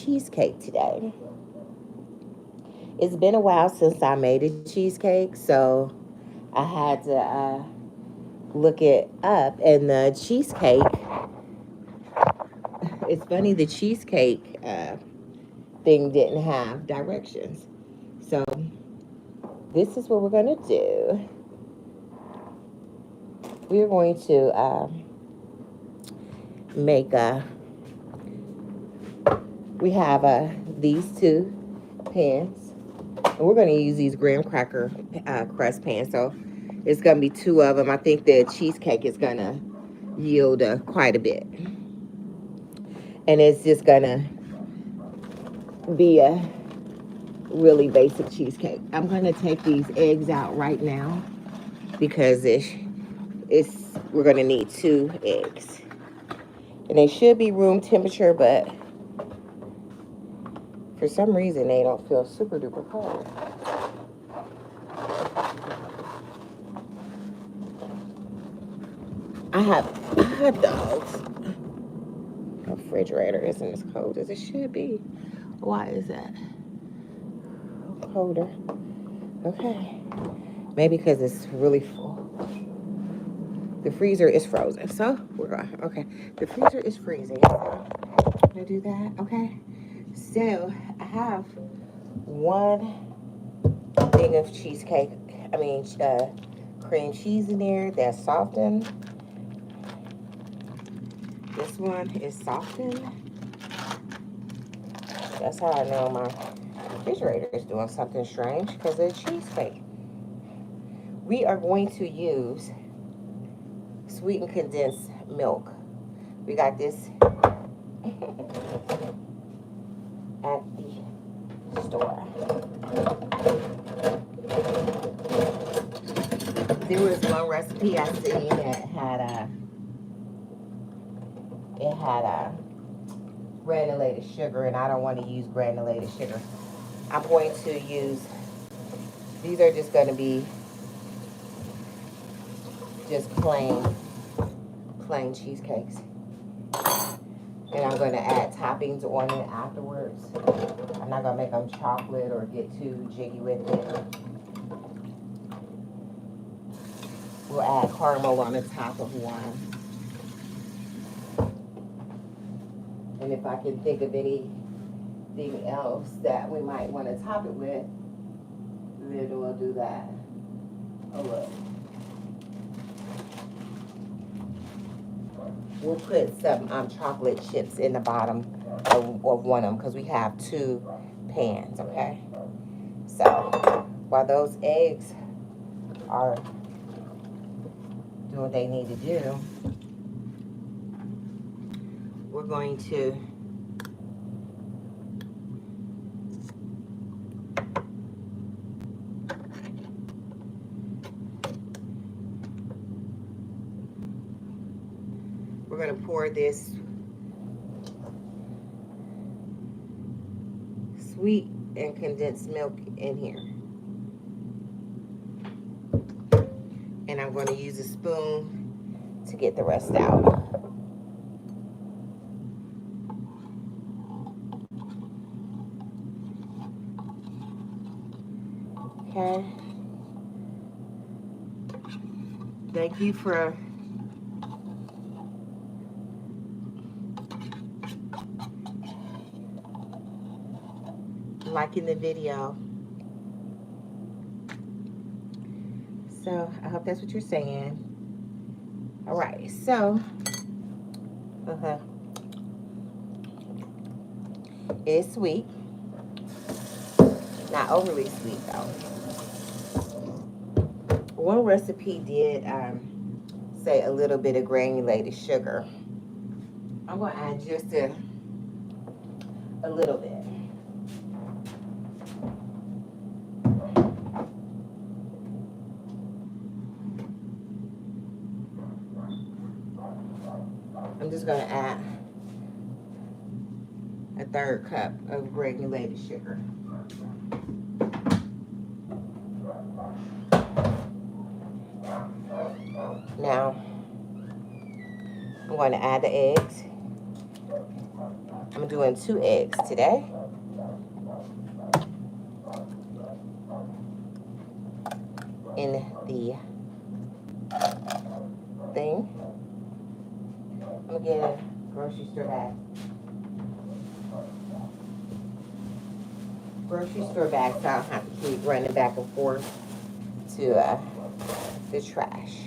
cheesecake today. It's been a while since I made a cheesecake, so I had to look it up. And the cheesecake, it's funny, the cheesecake thing didn't have directions. So this is what we're going to do. We're going to make we have these two pans. And we're going to use these graham cracker crust pans. So it's going to be two of them. I think the cheesecake is going to yield quite a bit. And it's just going to be a really basic cheesecake. I'm going to take these eggs out right now because we're going to need 2 eggs. And they should be room temperature, but for some reason they don't feel super duper cold. I have hot dogs. The refrigerator isn't as cold as it should be. Why is that? Colder. Okay. Maybe because it's really full. The freezer is frozen. So we're going. Okay. The freezer is freezing. So I'm gonna do that. Okay. So I have 1 thing of cheesecake. Cream cheese in there that's softened. This one is softened. That's how I know my refrigerator is doing something strange because of the cheesecake. We are going to use sweetened condensed milk. We got this at the store. There was one recipe I seen that had granulated sugar, and I don't want to use granulated sugar. I'm going to use, these are just going to be just plain cheesecakes. And I'm going to add toppings on it afterwards. I'm not going to make them chocolate or get too jiggy with it. We'll add caramel on the top of one. And if I can think of anything else that we might want to top it with, then we'll do that. Oh, look. We'll put some chocolate chips in the bottom of one of them because we have 2 pans, okay? So while those eggs are doing what they need to do, we're going to pour this sweet and condensed milk in here. And I'm going to use a spoon to get the rest out. Okay. Thank you for liking the video. So I hope that's what you're saying. All right, so it's sweet, not overly sweet though. One recipe did say a little bit of granulated sugar. I'm gonna add just a little bit. I'm just going to add a 1/3 cup of granulated sugar. Now, I'm going to add the eggs. I'm going to doing 2 eggs today. In the thing. I'm gonna get a grocery store bag. Grocery store bag so I don't have to keep running back and forth to the trash.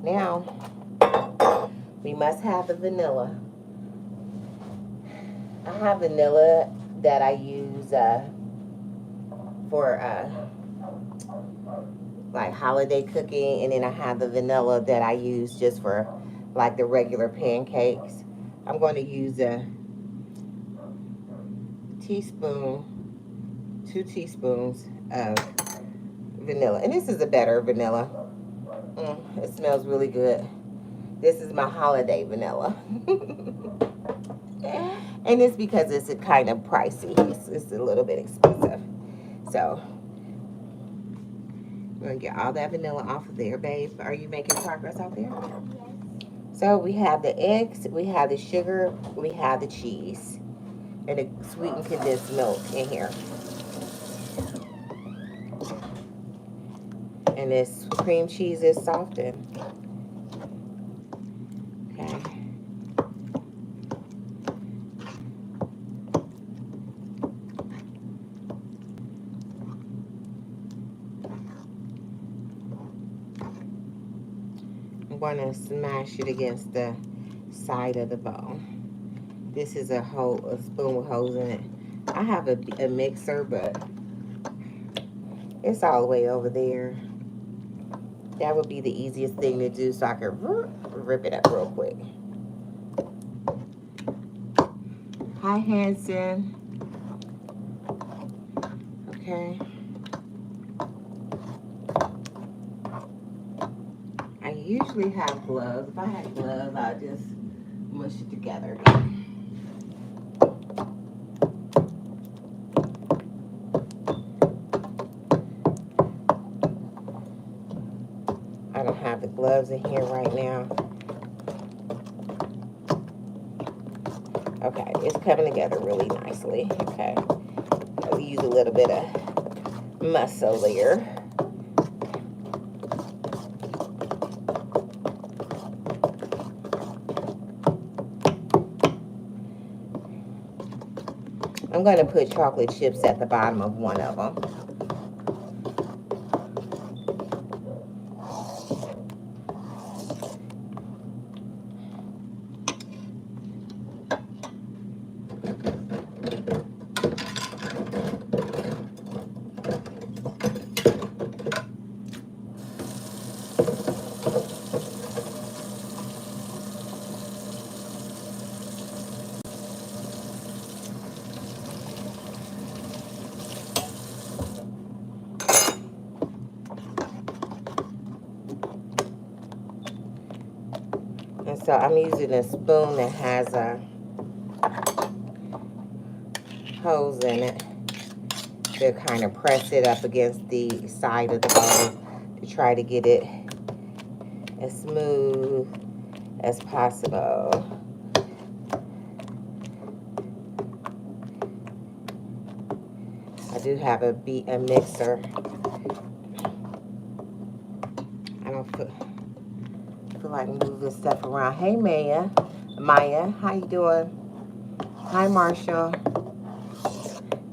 Now, we must have the vanilla. I have vanilla that I use for like holiday cooking, and then I have the vanilla that I use just for like the regular pancakes. I'm going to use a teaspoon, 2 teaspoons of vanilla, and this is a better vanilla. It smells really good. This is my holiday vanilla. And it's because it's a kind of pricey. It's a little bit expensive. So we're gonna get all that vanilla off of there, babe. Are you making progress out there? Yes. So we have the eggs, we have the sugar, we have the cheese, and the sweetened condensed milk in here. And this cream cheese is softened. Okay. I'm going to smash it against the side of the bowl. This is a spoon with holes in it. I have a mixer, but it's all the way over there. That would be the easiest thing to do, so I can rip it up real quick. Hi, Hanson. Okay. I usually have gloves. If I had gloves, I'd just mush it together. I don't have the gloves in here right now. Okay, it's coming together really nicely. Okay, I'll use a little bit of muscle there. I'm going to put chocolate chips at the bottom of one of them. And so I'm using a spoon that has holes in it to kind of press it up against the side of the bowl to try to get it as smooth as possible. I do have a mixer. I don't feel like moving stuff around. Hey, Maya, how you doing? Hi, Marshall.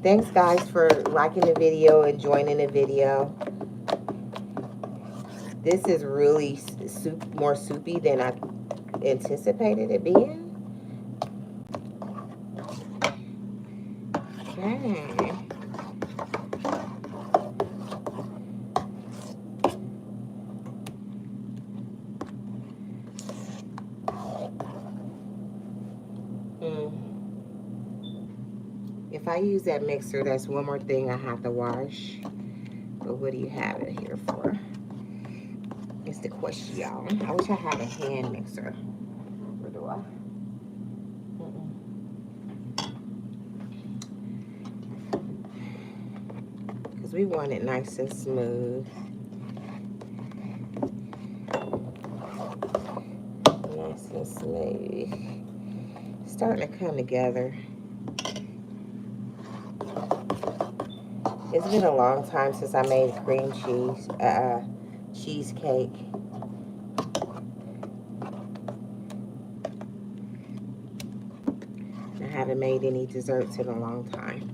Thanks, guys, for liking the video and joining the video. This is really more soupy than I anticipated it being. Okay. If I use that mixer, that's one more thing I have to wash. But what do you have it here for? It's the question, y'all. I wish I had a hand mixer. Where do I? Because we want it nice and smooth. nice and smooth. Starting to come together. It's been a long time since I made cream cheesecake. I haven't made any desserts in a long time.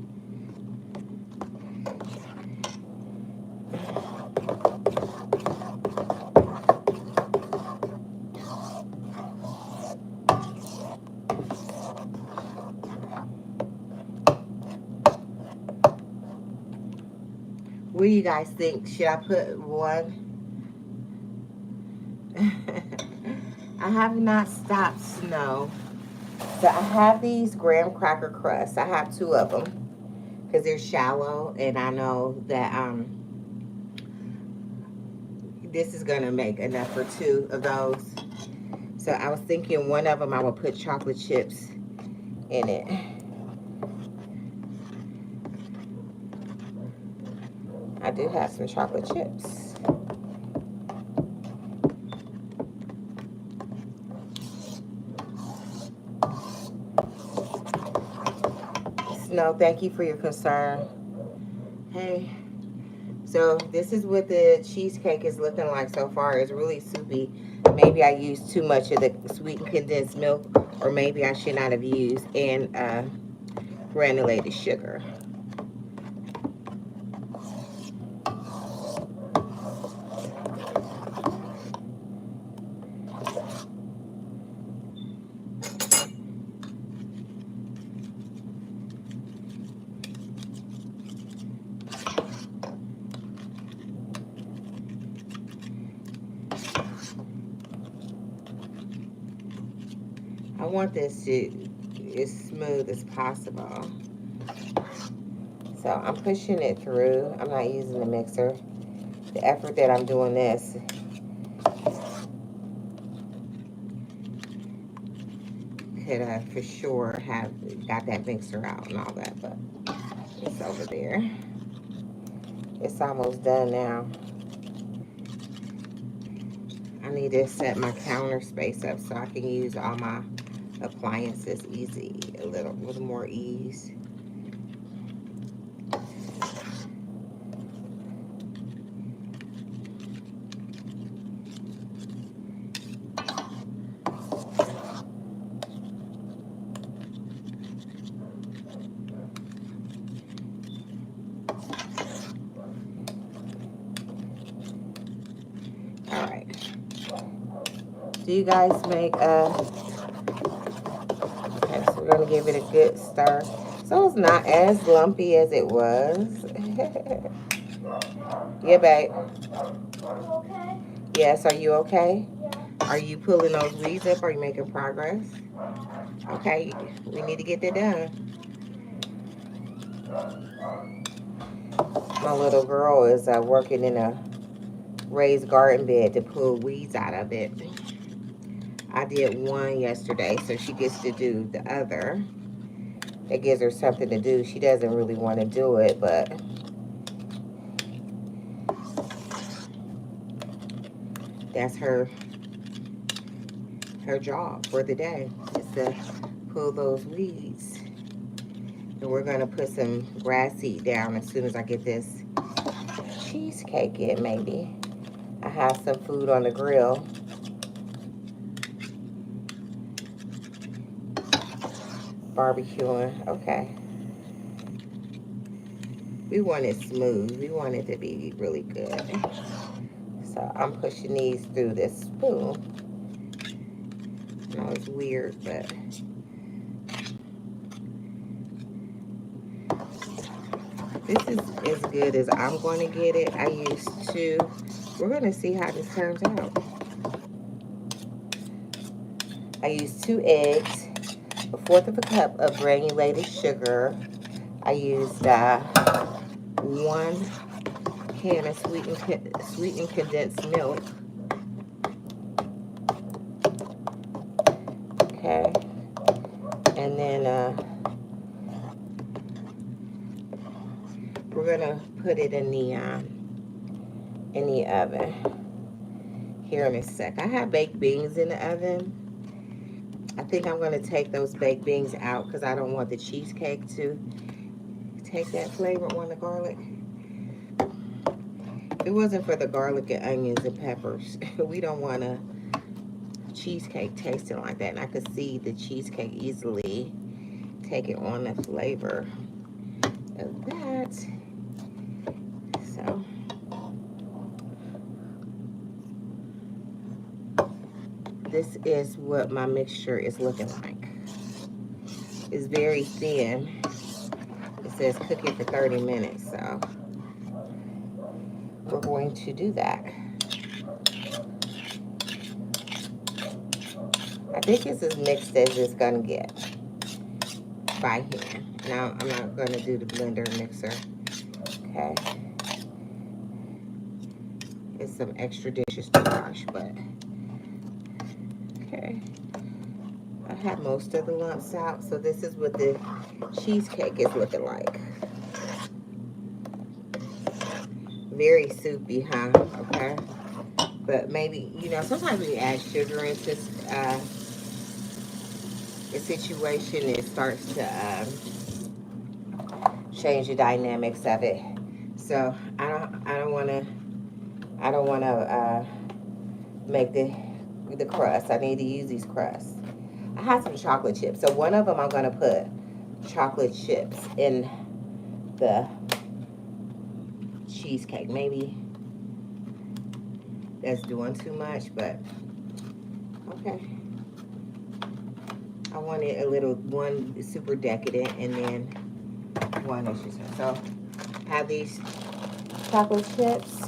What do you guys think? Should I put one? I have not stopped snow. So I have these graham cracker crusts. I have 2 of them because they're shallow, and I know that this is gonna make enough for 2 of those. So I was thinking one of them I would put chocolate chips in it. I do have some chocolate chips. Snow, thank you for your concern. Hey, so this is what the cheesecake is looking like so far. It's really soupy. Maybe I used too much of the sweetened condensed milk, or maybe I should not have used granulated sugar. I want this to as smooth as possible. So I'm pushing it through. I'm not using the mixer. The effort that I'm doing this, could for sure have got that mixer out and all that, but it's over there. It's almost done now. I need to set my counter space up so I can use all my appliances a little with more ease. All right. Do you guys make okay, so we're gonna give it a good stir. So it's not as lumpy as it was. Yeah, babe. Okay. Yes, are you okay? Yeah. Are you pulling those weeds up? Are you making progress? Okay, we need to get that done. My little girl is working in a raised garden bed to pull weeds out of it. I did one yesterday, so she gets to do the other. That gives her something to do. She doesn't really want to do it, but that's her job for the day, is to pull those weeds. And we're gonna put some grass seed down as soon as I get this cheesecake in, maybe. I have some food on the grill. Barbecuing, okay. We want it smooth. We want it to be really good. So I'm pushing these through this spoon. I know it's weird, but this is as good as I'm going to get it. I used 2. We're going to see how this turns out. I used 2 eggs, 1/4 of a cup of granulated sugar. I used 1 can of sweetened condensed milk. Okay. And then we're gonna put it in the oven here in a sec. I have baked beans in the oven, I think I'm going to take those baked beans out because I don't want the cheesecake to take that flavor on the garlic. If it wasn't for the garlic and onions and peppers, we don't want a cheesecake tasting like that. And I could see the cheesecake easily taking on the flavor of that. So this is what my mixture is looking like. It's very thin. It says cook it for 30 minutes, so we're going to do that. I think it's as mixed as it's gonna get by hand. Now I'm not gonna do the blender mixer. Okay. It's some extra dishes to wash, but okay. I have most of the lumps out, so this is what the cheesecake is looking like. Very soupy, huh? Okay. But maybe, you know, sometimes when you add sugar into a situation, it starts to change the dynamics of it. So I don't want to make the crust. I need to use these crusts. I have some chocolate chips. So one of them I'm going to put chocolate chips in the cheesecake. Maybe that's doing too much, but okay. I wanted a little, one super decadent and then one extra. So have these chocolate chips.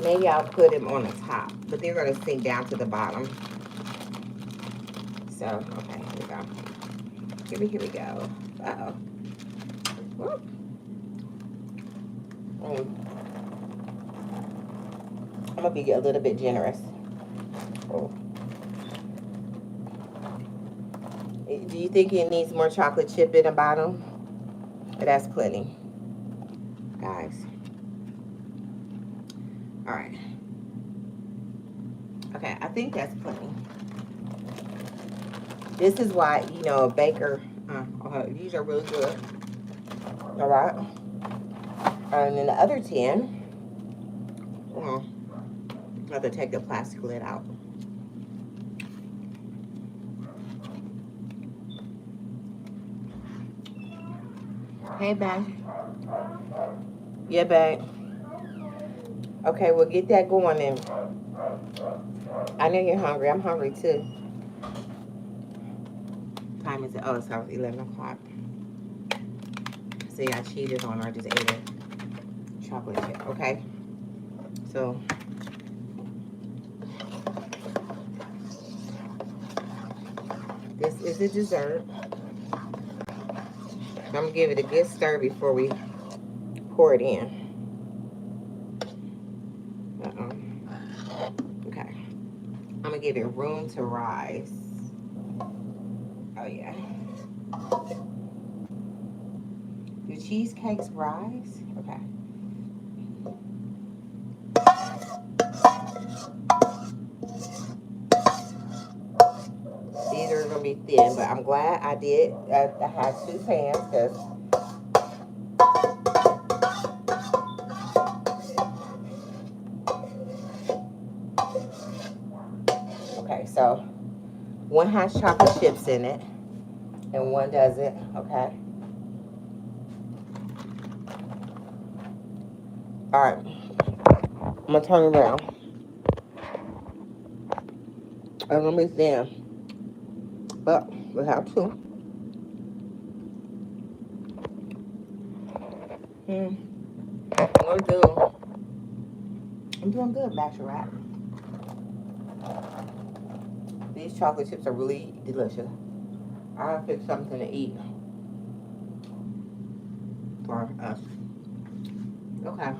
Maybe I'll put them on the top, but they're going to sink down to the bottom. So, okay, here we go. Here we go. Uh-oh. Whoop. I'm going to be a little bit generous. Oh. Do you think it needs more chocolate chip in the bottom? That's plenty, guys. All right. Okay, I think that's plenty. This is why, you know, a baker, these are really good. All right. And then the other 10, I have to take the plastic lid out. Hey, babe. Yeah, babe. Okay, we'll get that going then. I know you're hungry. I'm hungry too. Time is it? Oh, it's 11 o'clock. See, I cheated on her. I just ate a chocolate chip. Okay. So, this is the dessert. I'm going to give it a good stir before we pour it in. Okay. I'm going to give it room to rise. Oh, yeah. Do cheesecakes rise? Okay. These are going to be thin, but I'm glad I did. I had 2 pans because okay, so one has chocolate chips in it and one doesn't, okay? All right, I'm gonna turn it around. It's gonna be thin, but we have to. I'm doing good, Bachelorette. These chocolate chips are really delicious. I'll pick something to eat for us. Okay.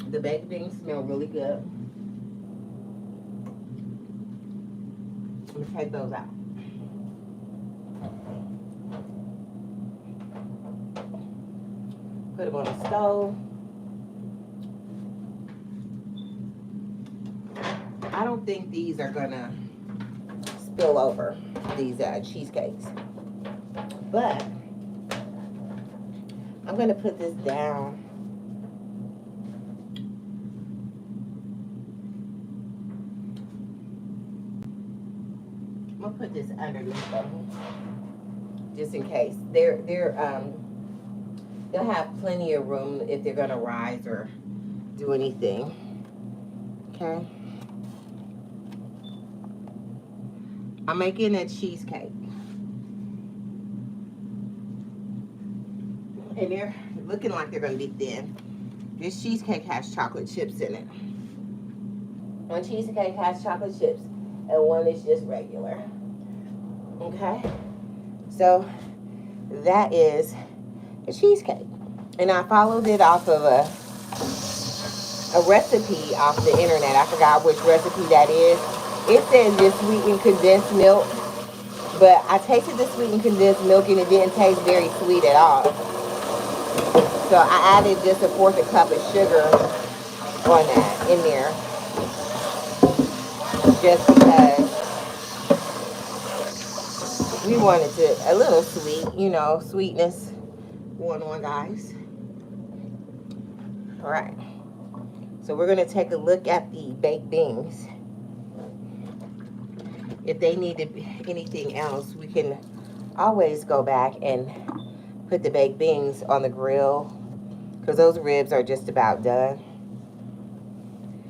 The baked beans smell really good. Let me take those out. Put them on the stove. I don't think these are gonna spill over, these cheesecakes. But I'm gonna put this down. I'm gonna put this underneath them, just in case. They'll have plenty of room if they're gonna rise or do anything. Okay. I'm making a cheesecake. And they're looking like they're gonna be thin. This cheesecake has chocolate chips in it. One cheesecake has chocolate chips and one is just regular. Okay? So that is a cheesecake. And I followed it off of a recipe off the internet. I forgot which recipe that is. It says just sweetened condensed milk, but I tasted the sweetened condensed milk and it didn't taste very sweet at all. So I added just a fourth a cup of sugar on that in there, just because we wanted to a little sweet, you know, sweetness going on, guys. All right. So we're gonna take a look at the baked beans. If they needed anything else, we can always go back and put the baked beans on the grill, because those ribs are just about done.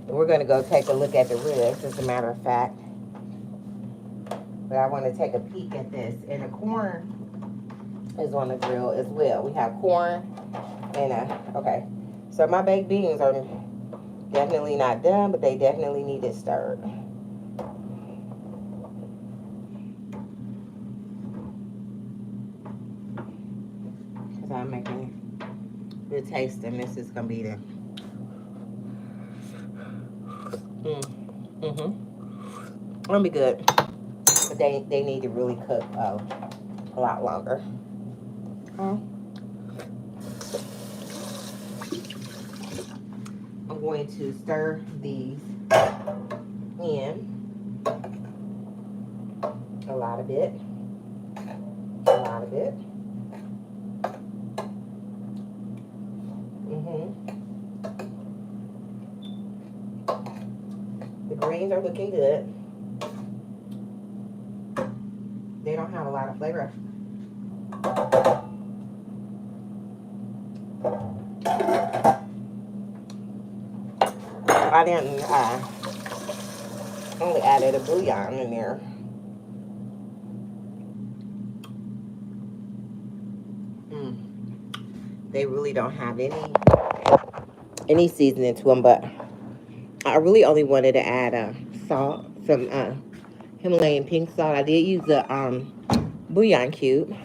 And we're gonna go take a look at the ribs, as a matter of fact. But I want to take a peek at this. And the corn is on the grill as well. We have corn and okay. So my baked beans are definitely not done, but they definitely need it stirred. Because I'm making the taste, and this is gonna be the gonna be good. But they need to really cook a lot longer. I'm going to stir these in a lot of it. The greens are looking good. They don't have a lot of flavor. I didn't, only added a bouillon in there. They really don't have any seasoning to them, but I really only wanted to add salt, some Himalayan pink salt. I did use the bouillon cube.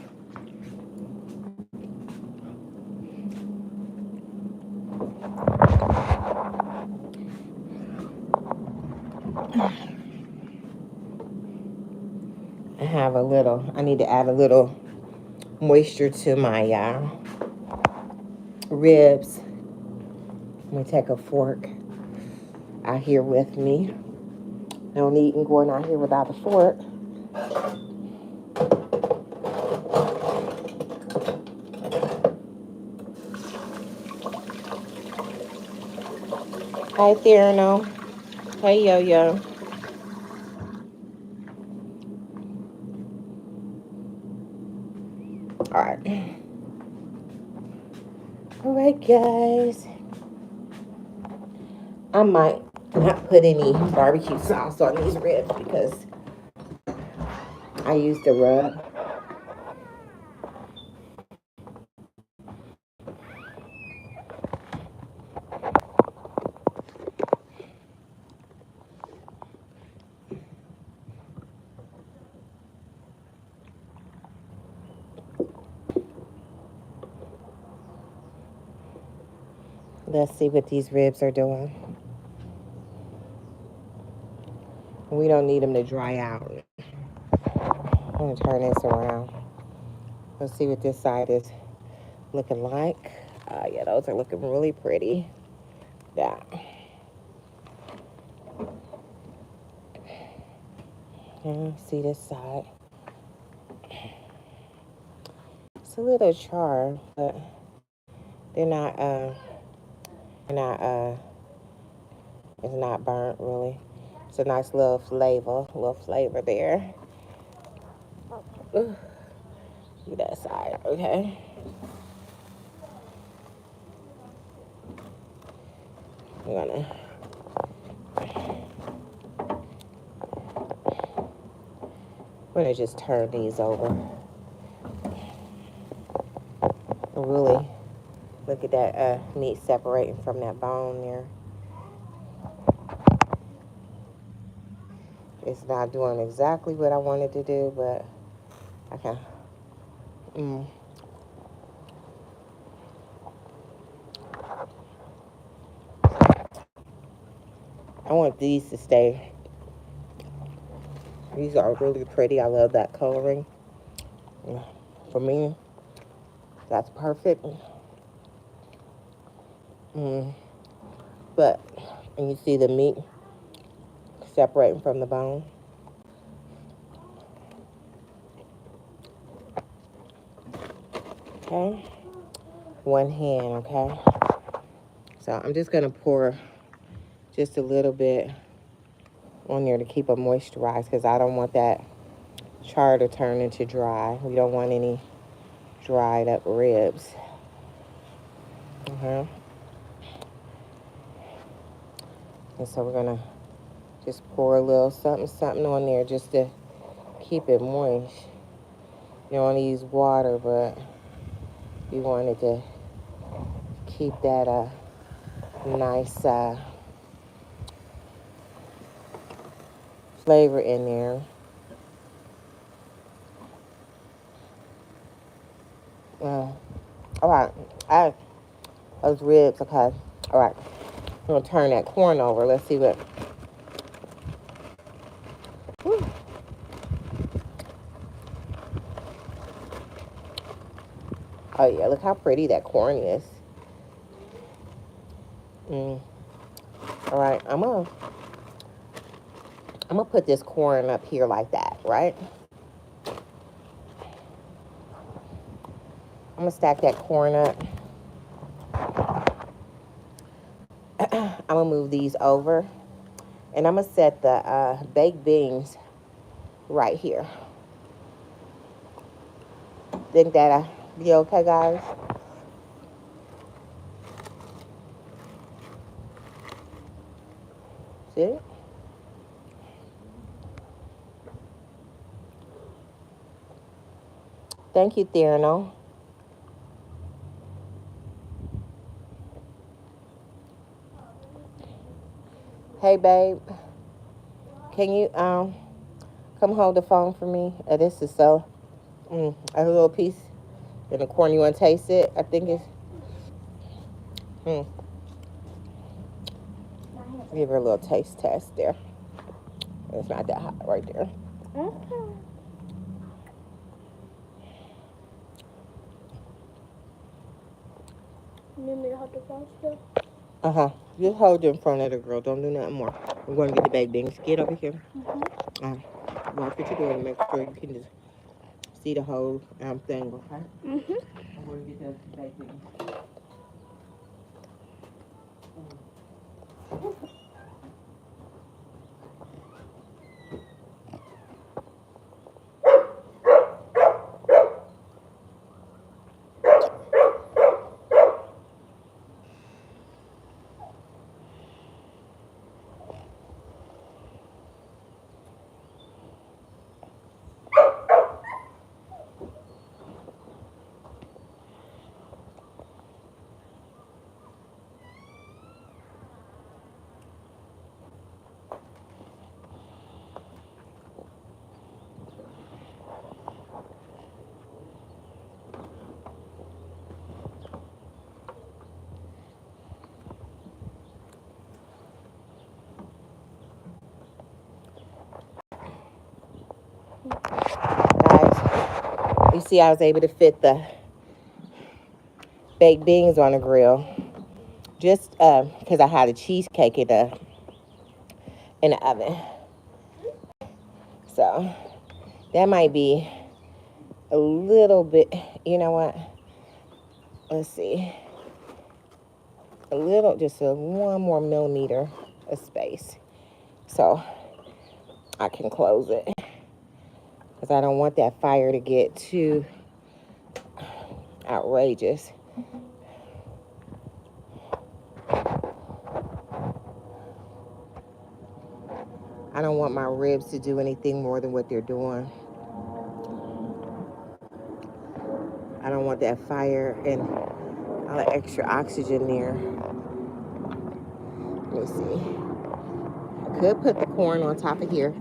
I need to add a little moisture to my ribs. I'm gonna take a fork out here with me. No need in going out here without a fork. Hi, Theranos. Hey, Yo-Yo. All right, guys. I might not put any barbecue sauce on these ribs because I used the rub. Let's see what these ribs are doing. We don't need them to dry out. I'm going to turn this around. Let's see what this side is looking like. Yeah, those are looking really pretty. Yeah. Okay, see this side. It's a little char, but they're not, it's not burnt really. It's a nice little flavor there. Ooh, see that side, okay? I'm gonna just turn these over. Really look at that meat separating from that bone there. It's not doing exactly what I wanted to do, but I can. I want these to stay. These are really pretty. I love that coloring. For me, that's perfect. But, and you see the meat separating from the bone. Okay. One hand, okay? So I'm just going to pour just a little bit on there to keep it moisturized because I don't want that char to turn into dry. We don't want any dried up ribs. And so we're going to just pour a little something on there just to keep it moist. You don't want to use water, but you want it to keep that nice flavor in there. All right. Those ribs, okay. All right. I'm going to turn that corn over. Let's see what. Whew. Oh, yeah. Look how pretty that corn is. All right. I'm going to put this corn up here like that, right? I'm going to stack that corn up. I'm going to move these over. And I'm going to set the baked beans right here. Think that'll be okay, guys? See? Thank you, Thierno. Hey, babe. Can you come hold the phone for me? This is so a little piece in the corn. You want to taste it? I think it's give her a little taste test there. It's not that hot right there. Okay. You need me to hold the phone still? Just hold it in front of the girl. Don't do nothing more. We're going to get the baked beans. Get over here. Watch what you're doing to make sure you can just see the whole thing, okay? I'm going to get the baked beans. Guys, you see I was able to fit the baked beans on the grill just because I had a cheesecake in the oven. So that might be a little bit, you know what? Let's see. A little, just a 1 more millimeter of space. So I can close it. Because I don't want that fire to get too outrageous. I don't want my ribs to do anything more than what they're doing. I don't want that fire and all the extra oxygen there. Let me see. I could put the corn on top of here,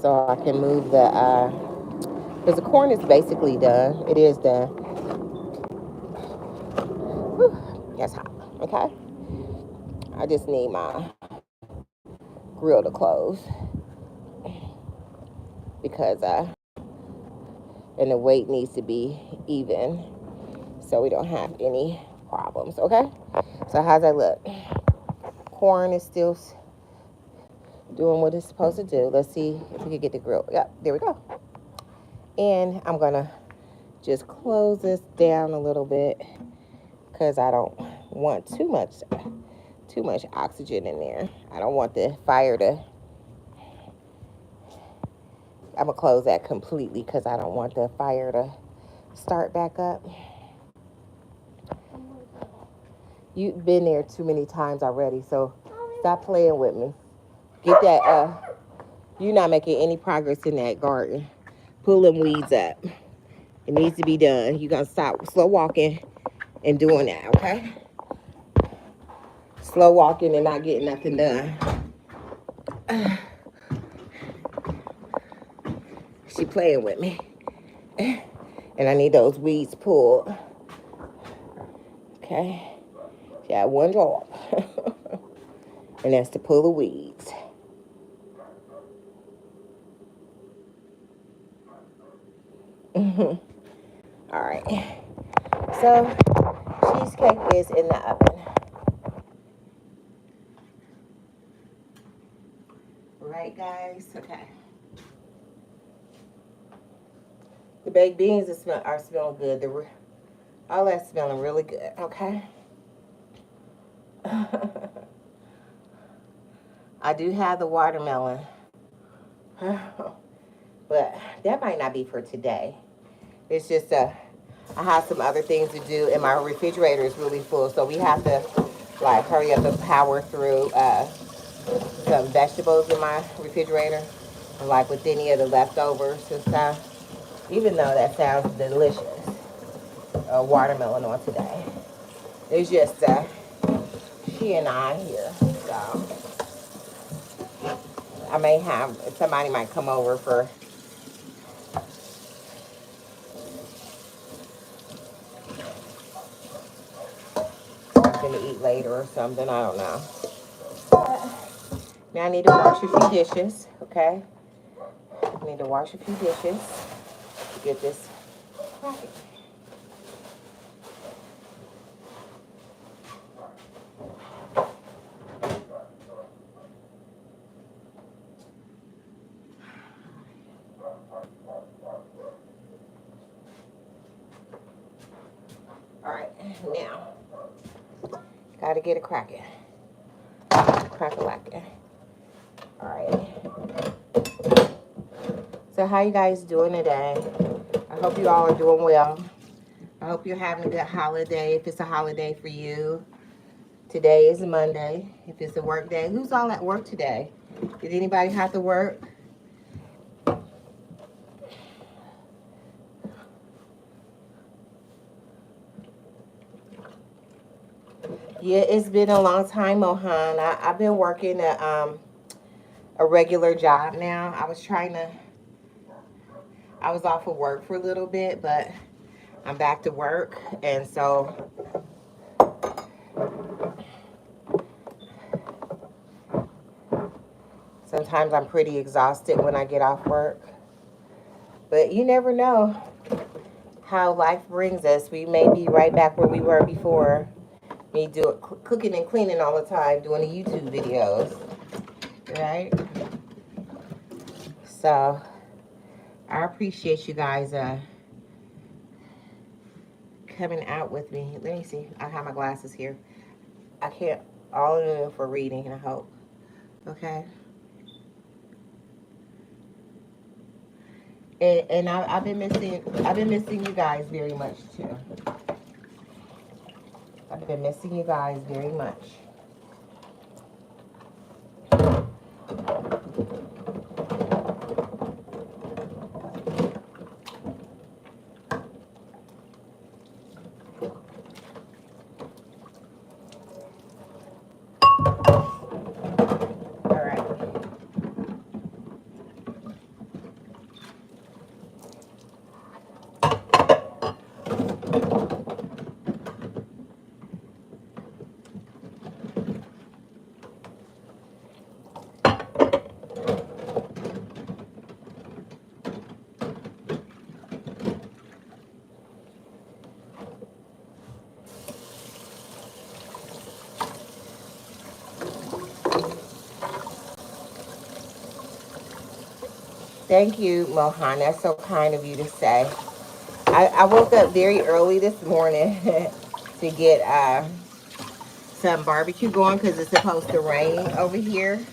so I can move the, because the corn is basically done. It is done. Whew, that's hot, okay? I just need my grill to close because, and the weight needs to be even so we don't have any problems, okay? So how's that look? Corn is still doing what it's supposed to do. Let's see if we can get the grill. Yep, there we go. And I'm gonna just close this down a little bit because I don't want too much oxygen in there. I don't want the fire to, I'm gonna close that completely because I don't want the fire to start back up. You've been there too many times already, so stop playing with me. Get that, you're not making any progress in that garden. Pull them weeds up. It needs to be done. You're gonna stop slow walking and doing that, okay? Slow walking and not getting nothing done. She playing with me. And I need those weeds pulled. Okay. She got one job. And that's to pull the weeds. All right. So, cheesecake is in the oven. Right, guys? Okay. The baked beans are smelling good. All that's smelling really good, okay? I do have the watermelon. But that might not be for today. It's just I have some other things to do, and my refrigerator is really full, so we have to like hurry up and power through some vegetables in my refrigerator, and like with any of the leftovers and stuff. Even though that sounds delicious, watermelon on today. It's just she and I here, so I may have somebody might come over for something to eat later or something. I don't know. But now I need to wash a few dishes, okay? I need to wash a few dishes to get this cracking. All right, now, gotta get it cracking. Crack-a-lackin'. All right. So how you guys doing today? I hope you all are doing well. I hope you're having a good holiday, if it's a holiday for you. Today is Monday, if it's a work day. Who's all at work today? Did anybody have to work? Yeah, it's been a long time, Mohan. I've been working a regular job now. I was off of work for a little bit, but I'm back to work, and so sometimes I'm pretty exhausted when I get off work. But you never know how life brings us. We may be right back where we were before. Me cooking and cleaning all the time, doing the YouTube videos. right? So I appreciate you guys coming out with me. Let me see. I have my glasses here. I can't all of them for reading, I hope. Okay. And I've been missing you guys very much too. I've been missing you guys very much. All right. Thank you, Mohan. That's so kind of you to say. I woke up very early this morning to get some barbecue going because it's supposed to rain over here.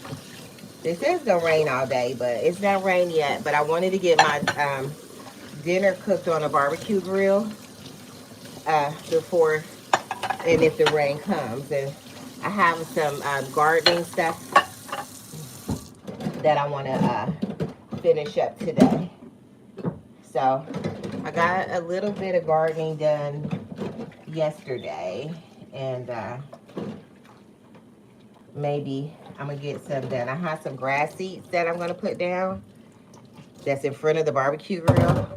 It says gonna rain all day, but it's not rain yet. But I wanted to get my dinner cooked on a barbecue grill before, and if the rain comes. And I have some gardening stuff that I want to finish up today. So I got a little bit of gardening done yesterday, and maybe I'm gonna get some done. I have some grass seeds that I'm gonna put down that's in front of the barbecue grill,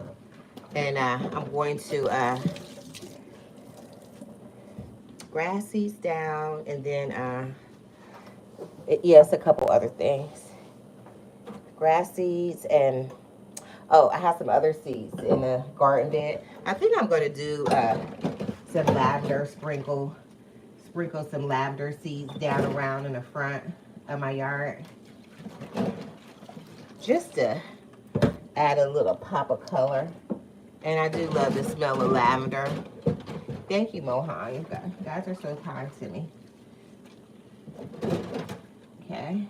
and I'm going to grass seeds down, and then yes, a couple other things. Grass seeds, and oh, I have some other seeds in the garden bed. I think I'm gonna do some lavender, sprinkle some lavender seeds down around in the front of my yard, just to add a little pop of color. And I do love the smell of lavender. Thank you, Mohan. You guys are so kind to me. Okay.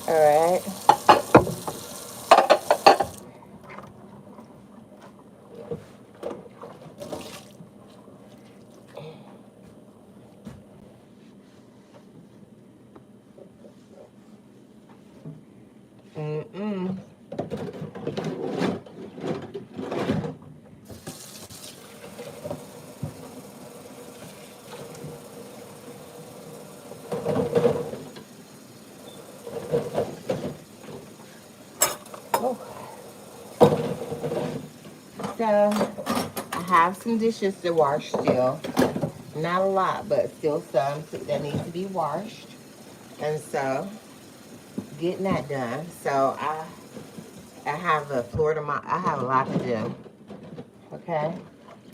All right. Mm-mm. Oh. So I have some dishes to wash still. Not a lot, but still some that need to be washed. And so getting that done. So I have a floor to my, I have a lot to do. Okay.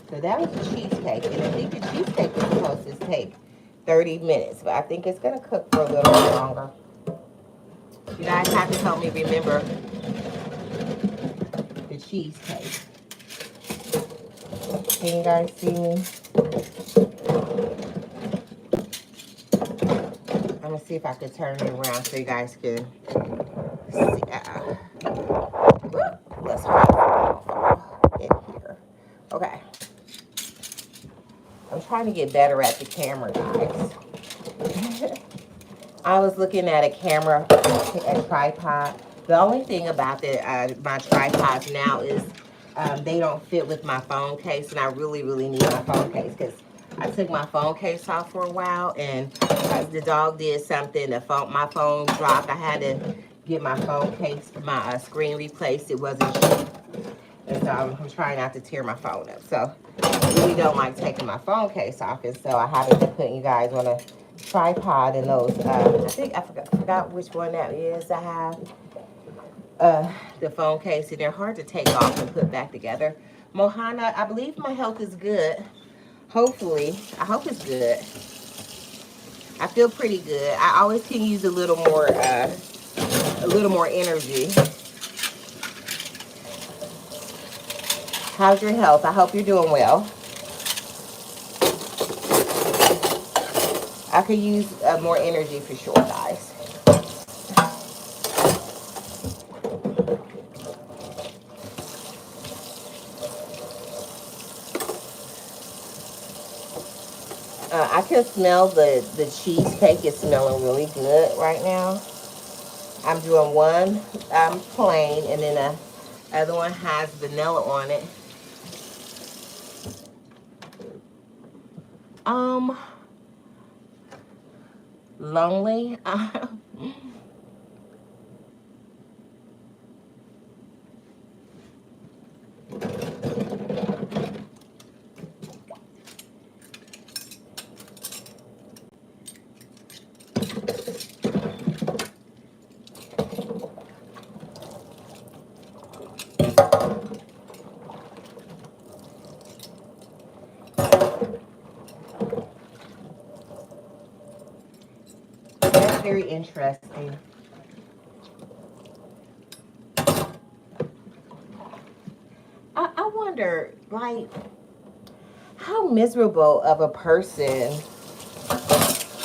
So that was the cheesecake. And I think the cheesecake was supposed to take 30 minutes, but I think it's gonna cook for a little bit longer. You guys have to help me remember the cheesecake. Can you guys see me? I'm gonna see if I can turn it around so you guys can see. Let's fall in here. Okay. I'm trying to get better at the camera, guys. I was looking at a camera, a tripod. The only thing about my tripods now is they don't fit with my phone case, and I really, really need my phone case because I took my phone case off for a while, and the dog did something. My phone dropped. I had to get my phone case, my screen replaced. It wasn't cheap, and so I'm trying not to tear my phone up. So really don't like taking my phone case off, and so I haven't been putting you guys on a tripod and those. I think I forgot which one that is. I have the phone case, and they're hard to take off and put back together. Mohana, I believe my health is good. Hopefully, I hope it's good. I feel pretty good. I always can use a little more energy. How's your health? I hope you're doing well. I could use more energy for sure, guys. I can smell the cheesecake is smelling really good right now. I'm doing one plain, and then the other one has vanilla on it. Um, Lonely. That's very interesting. I wonder, like, how miserable of a person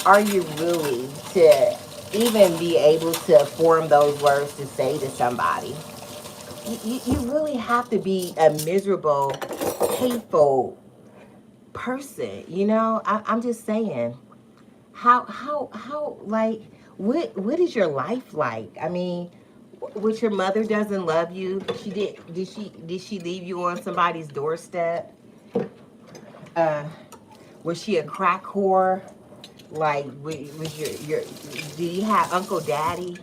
are you really to even be able to form those words to say to somebody? You really have to be a miserable, hateful person, you know? I'm just saying. How like what is your life like? I mean, what, your mother doesn't love you? Did she leave you on somebody's doorstep? Uh was she a crack whore? Like was your do you have Uncle Daddy?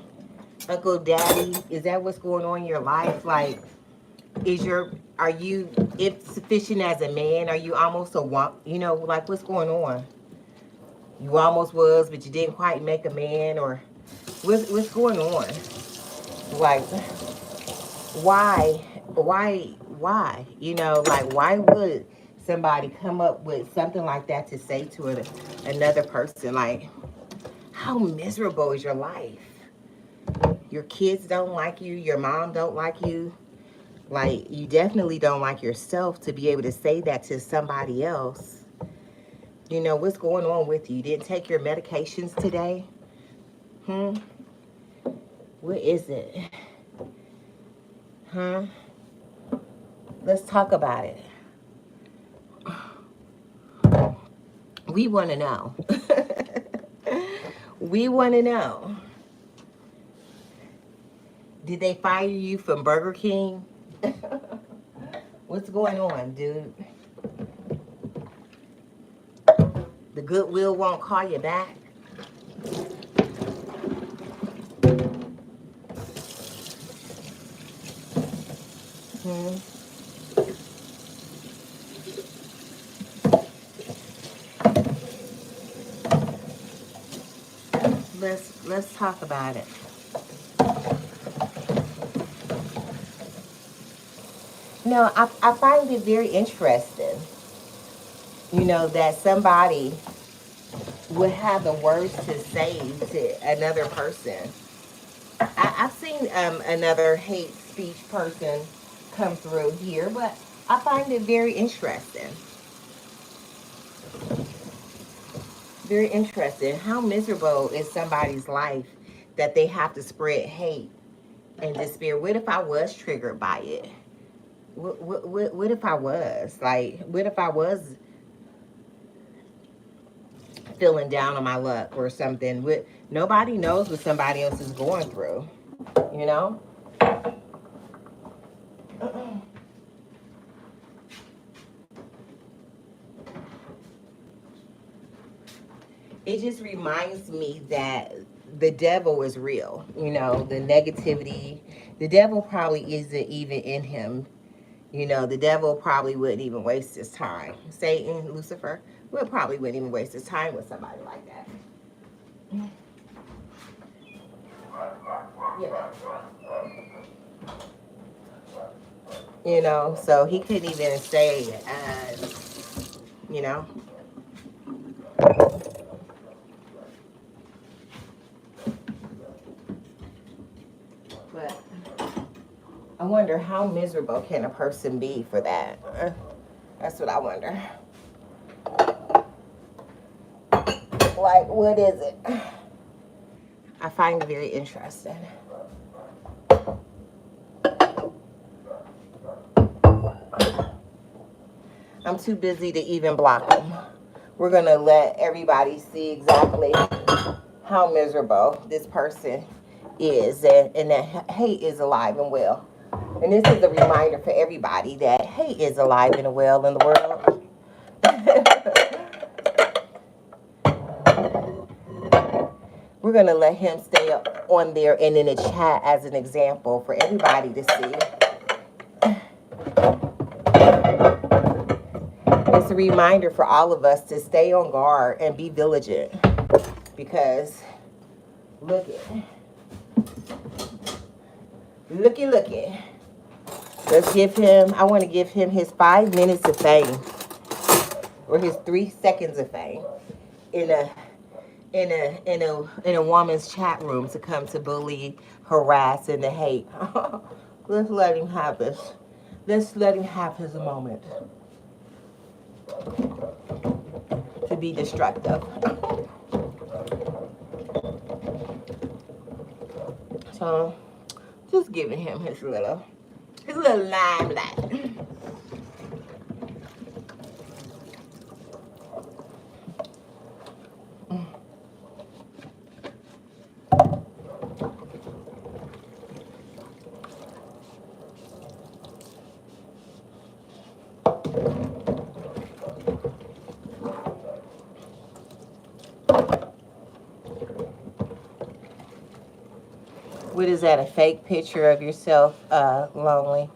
Uncle Daddy, is that what's going on in your life? Like, are you insufficient as a man? Are you almost a one? You know, like what's going on? You almost was, but you didn't quite make a man, or what's going on? Like, why? You know, like why would somebody come up with something like that to say to another person? Like, how miserable is your life? Your kids don't like you. Your mom don't like you. Like, you definitely don't like yourself to be able to say that to somebody else. You know, what's going on with you? You didn't take your medications today? Hmm? What is it? Huh? Let's talk about it. We want to know. We want to know. Did they fire you from Burger King? What's going on, dude? The Goodwill won't call you back? Hmm? Let's talk about it. No, I find it very interesting, you know, that somebody would have the words to say to another person. I've seen another hate speech person come through here, but I find it very interesting. Very interesting. How miserable is somebody's life that they have to spread hate and despair? What if I was triggered by it? What if I was? Like, what if I was feeling down on my luck or something? Nobody knows what somebody else is going through, you know? It just reminds me that the devil is real, you know, the negativity. The devil probably isn't even in him. You know, the devil probably wouldn't even waste his time. Satan, Lucifer, probably wouldn't even waste his time with somebody like that. You know, so he couldn't even say, you know. But I wonder how miserable can a person be for that? That's what I wonder. Like, what is it? I find it very interesting. I'm too busy to even block them. We're going to let everybody see exactly how miserable this person is, and that hate is alive and well. And this is a reminder for everybody that hate is alive and well in the world. We're going to let him stay up on there and in the chat as an example for everybody to see. It's a reminder for all of us to stay on guard and be vigilant, because looky. Let's give him, I want to give him his 5 minutes of fame, or his 3 seconds of fame in a woman's chat room to come to bully, harass, and to hate. Let's let him have this. Let's let him have his moment to be destructive. So, just giving him his little limelight. What is that, a fake picture of yourself, lonely?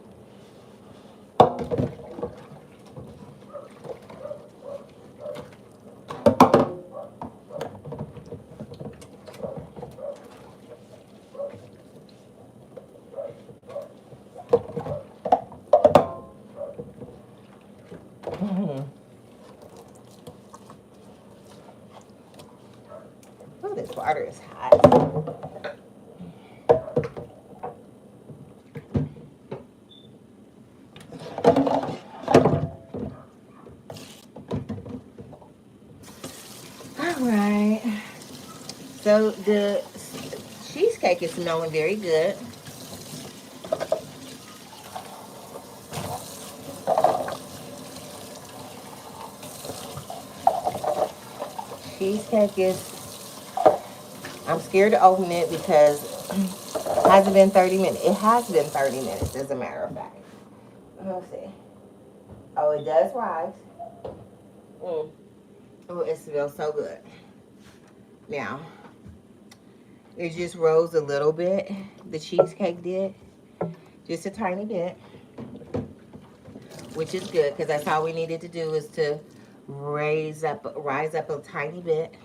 Oh, this water is hot. All right. So the cheesecake is smelling very good. Cheesecake is, I'm scared to open it because it hasn't been 30 minutes. It has been 30 minutes, as a matter of fact. Let's see. Oh, it does rise. Oh, it smells so good. Now, it just rose a little bit. The cheesecake did. Just a tiny bit. Which is good, because that's all we needed to do, is to rise up a tiny bit.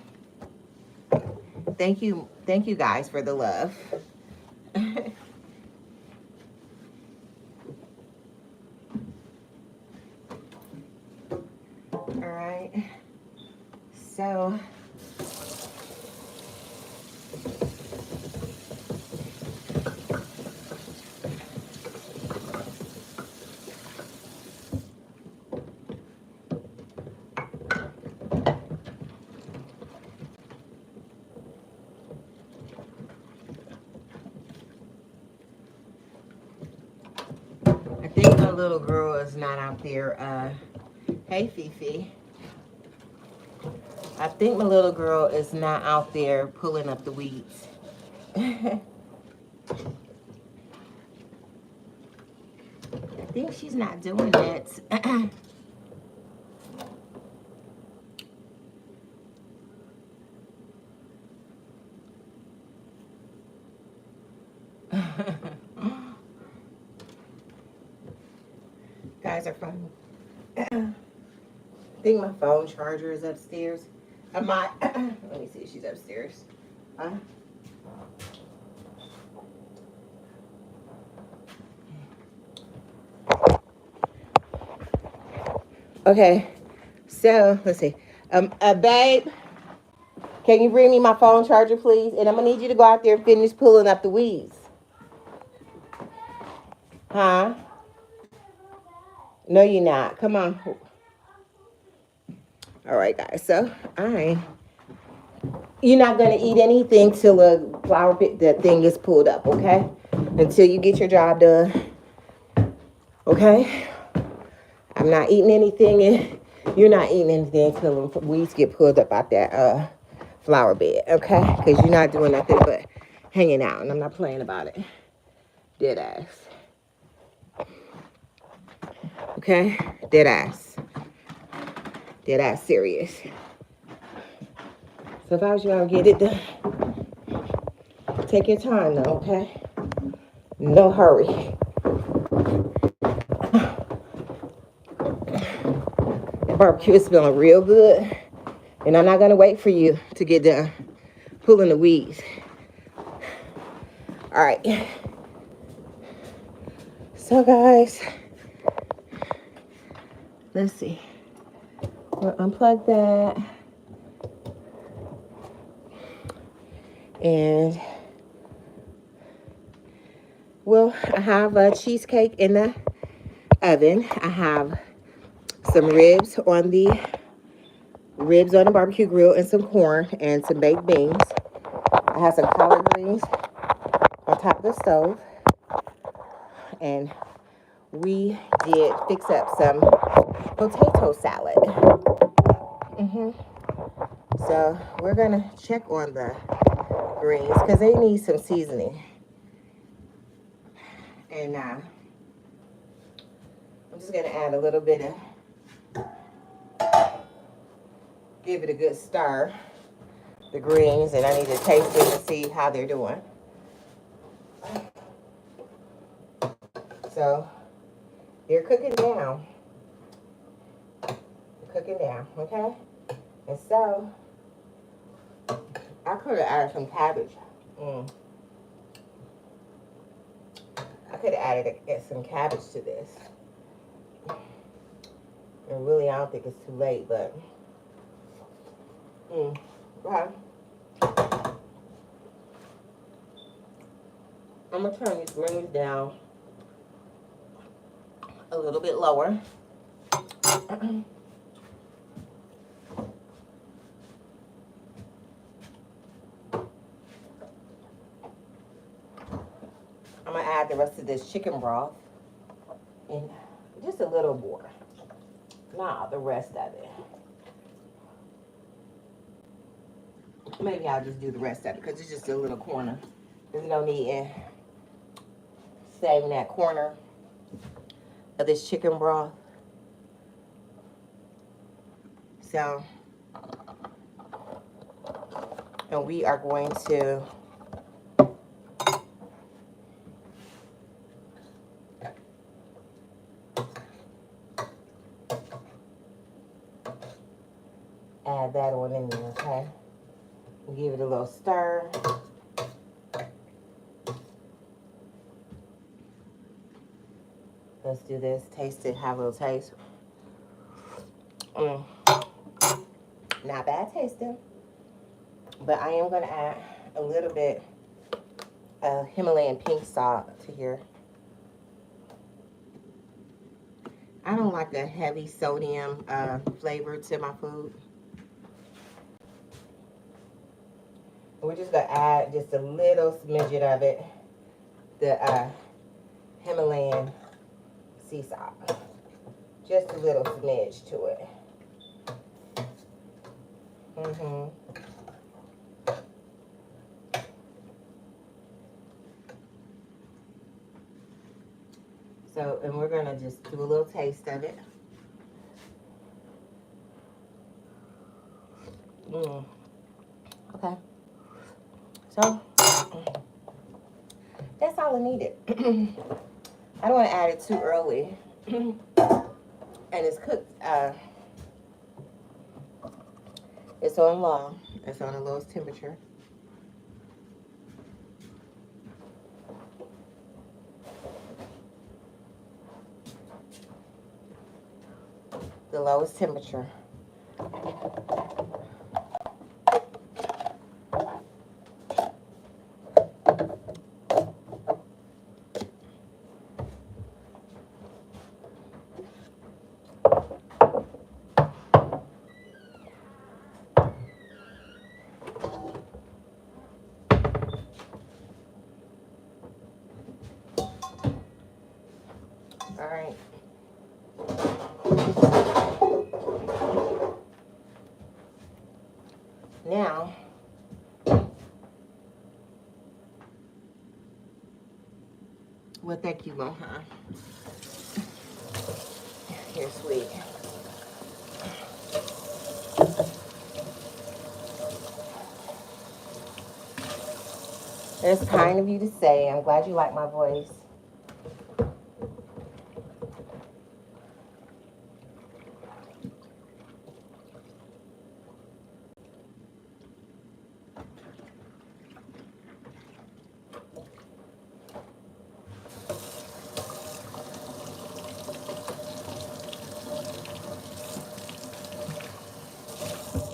Thank you guys for the love. All right, so I think my little girl is not out there. Hey, Fifi. I think my little girl is not out there pulling up the weeds. I think she's not doing that. guys are funny. I think my phone charger is upstairs. Let me see if she's upstairs. Okay, so let's see. Babe, can you bring me my phone charger, please? And I'm gonna need you to go out there and finish pulling up the weeds. Huh? No, you're not. Come on. All right, guys. So you're not gonna eat anything till the flour bit, the thing is pulled up, okay? Until you get your job done, okay? I'm not eating anything, and you're not eating anything till the weeds get pulled up out that flower bed, okay? Because you're not doing nothing but hanging out, and I'm not playing about it. Dead ass. Okay? Dead ass. Dead ass serious. So if I was you, I would get it done. Take your time, though, okay? No hurry. The barbecue is smelling real good, and I'm not going to wait for you to get done pulling the weeds. All right. So, guys, let's see. We'll unplug that. And I have a cheesecake in the oven. I have some ribs on the barbecue grill and some corn and some baked beans. I have some collard greens on top of the stove. And we did fix up some potato salad. So we're going to check on the greens because they need some seasoning. And I'm just going to add a little bit of, give it a good stir, the greens, and I need to taste them to see how they're doing. So they're cooking down. Okay? And so I could have added some cabbage. I could have added some cabbage to this. And really, I don't think it's too late, but okay. I'm gonna turn these greens down a little bit lower. I'm gonna add the rest of this chicken broth and just a little more, not the rest of it. Maybe I'll just do the rest of it because it's just a little corner. There's no need in saving that corner of this chicken broth. So, and we are going to add that on in there, okay? Give it a little stir. Let's do this. Taste it. Have a little taste. Not bad tasting. But I am going to add a little bit of Himalayan pink salt to here. I don't like a heavy sodium flavor to my food. We're just going to add just a little smidget of it. The Himalayan sea salt. Just a little smidge to it. So, and we're going to just do a little taste of it. Okay. So, that's all I needed. I don't want to add it too early. and it's cooked. It's on low. It's on the lowest temperature. The lowest temperature. All right. Now, well, thank you, Mohan. Here, sweet. It's kind of you to say. I'm glad you like my voice.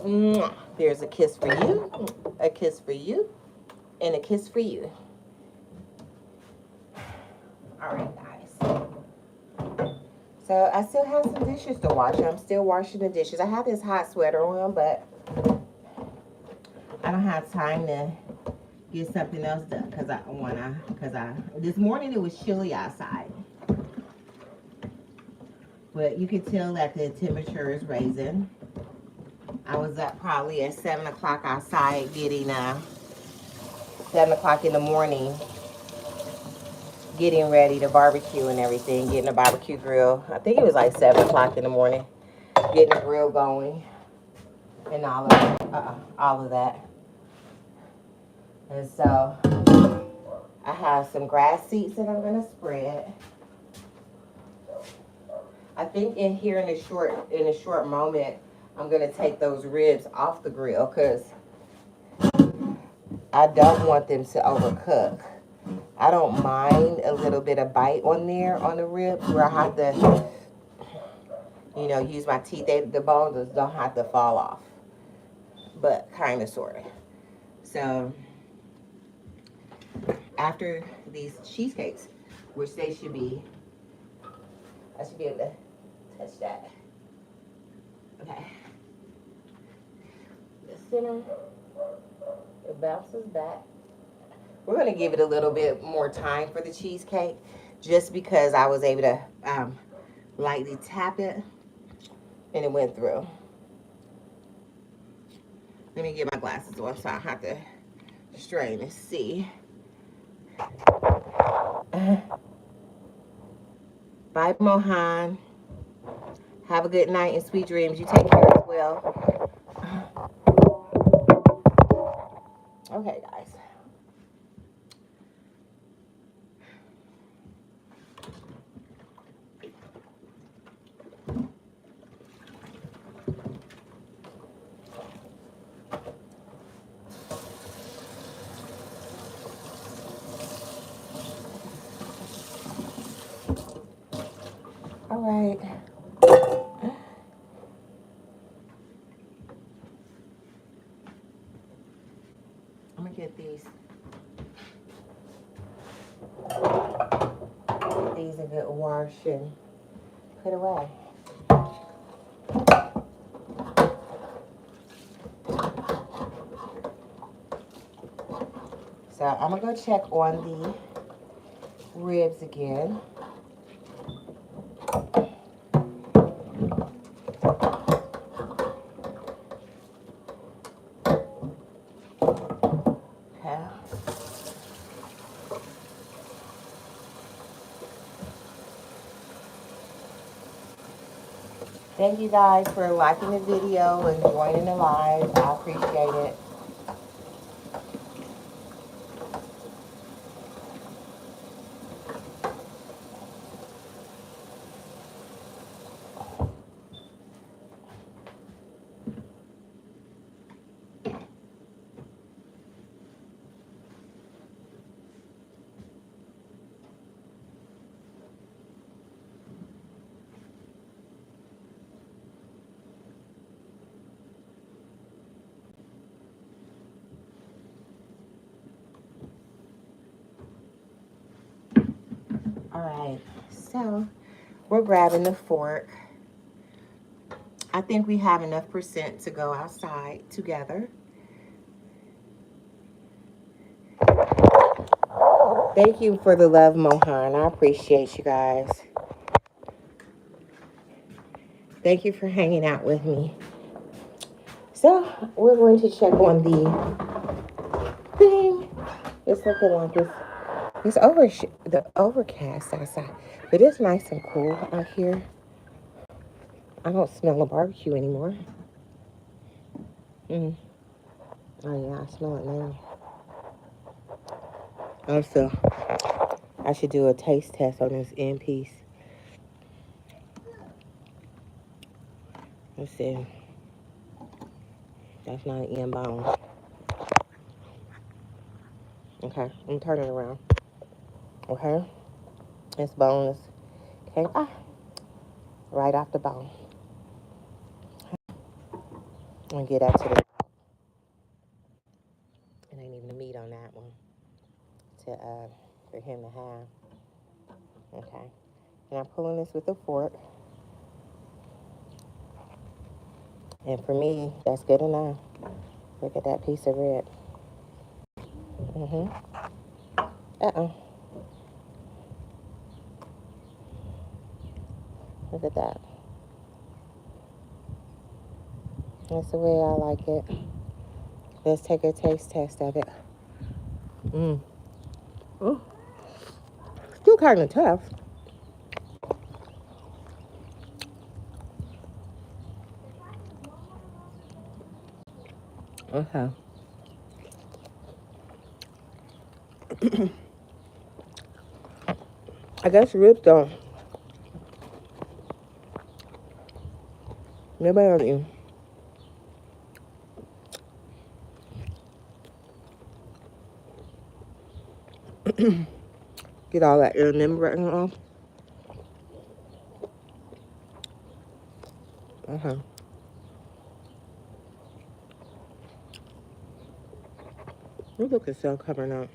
Mwah. There's a kiss for you, a kiss for you, and a kiss for you. All right, guys. So I still have some dishes to wash. I'm still washing the dishes. I have this hot sweater on, but I don't have time to get something else done this morning it was chilly outside. But you can tell that the temperature is raising. I was up probably at 7 o'clock outside getting 7 o'clock in the morning, getting ready to barbecue and everything, getting a barbecue grill. I think it was like 7 o'clock in the morning, getting the grill going and all of that. And so I have some grass seeds that I'm gonna spread. I think in a short moment, I'm gonna take those ribs off the grill because I don't want them to overcook. I don't mind a little bit of bite on there on the ribs where I have to, use my teeth. The bones don't have to fall off, but kind of, sort of. So after these cheesecakes, which I should be able to touch that. Okay. The center, it bounces back. We're going to give it a little bit more time for the cheesecake just because I was able to lightly tap it and it went through. Let me get my glasses on so I have to strain and see. Bye, Mohan. Have a good night and sweet dreams. You take care as well. Okay, guys. All right. I'm gonna get these a good wash and put away. So I'm gonna go check on the ribs again. Thank you guys for liking the video and joining the live. I appreciate it. right, so we're grabbing the fork. I think we have enough percent to go outside together. Thank you for the love, Mohan. I appreciate you guys. Thank you for hanging out with me. So we're going to check on the thing. It's looking like it's the overcast outside, but it's nice and cool out here. I don't smell a barbecue anymore. Oh yeah, I smell it now. Also, I should do a taste test on this end piece. Let's see. That's not an end bone. Okay, I'm turning it around. Okay, this bone is came right off the bone. I'm gonna get that to the. It ain't even the meat on that one for him to have. Okay, and I'm pulling this with a fork. And for me, that's good enough. Look at that piece of rib. Look at that. That's the way I like it. Let's take a taste test of it. Oh, still kind of tough. Okay. I guess ribs don't. Nobody on you. Get all that air membrane off. You look at cell coming out.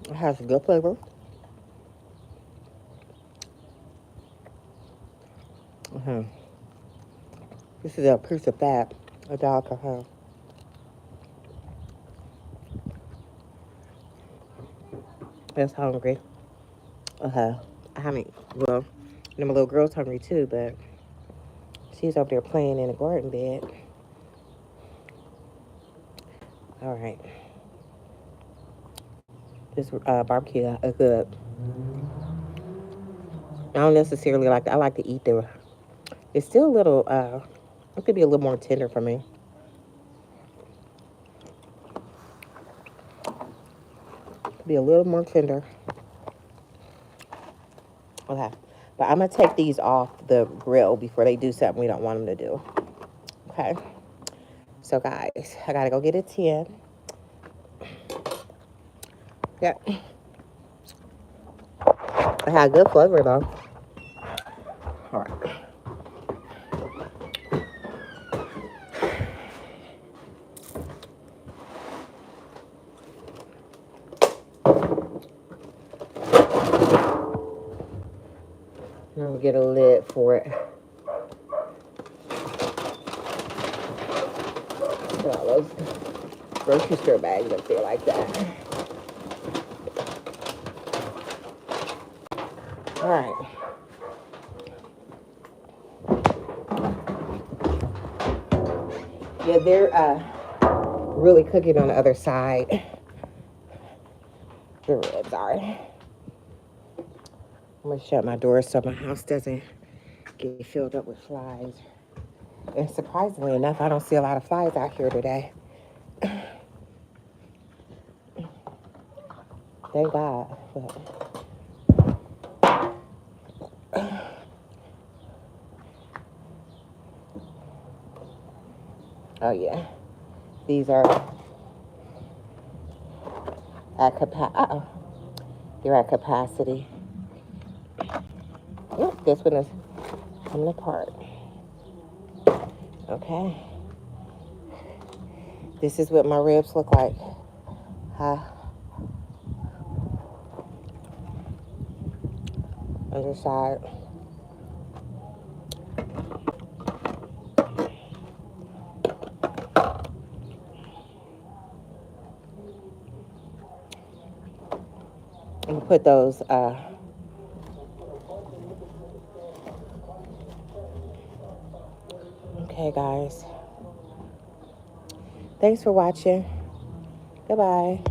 It has a good flavor. This is a piece of fat a dog can have. That's hungry. I haven't, well, and my little girl's hungry too, but she's up there playing in the garden bed. All right. This barbecue is good. I don't necessarily like, I like to eat it's still a little, it could be a little more tender for me. Could be a little more tender. Okay. But I'm going to take these off the grill before they do something we don't want them to do. Okay. So, guys, I got to go get a 10. Yep. It had good flavor, though. All right. I'm going to get a lid for it. Put all those grocery store bags up there like that. All right. Yeah, they're really cooking on the other side. The ribs are. I'm going to shut my door so my house doesn't get filled up with flies. And surprisingly enough, I don't see a lot of flies out here today. Thank God. Oh, yeah. These are at capacity. They're at capacity. Yep, this one is coming apart. Okay. This is what my ribs look like. Underside. And put those okay, guys. Thanks for watching. Goodbye.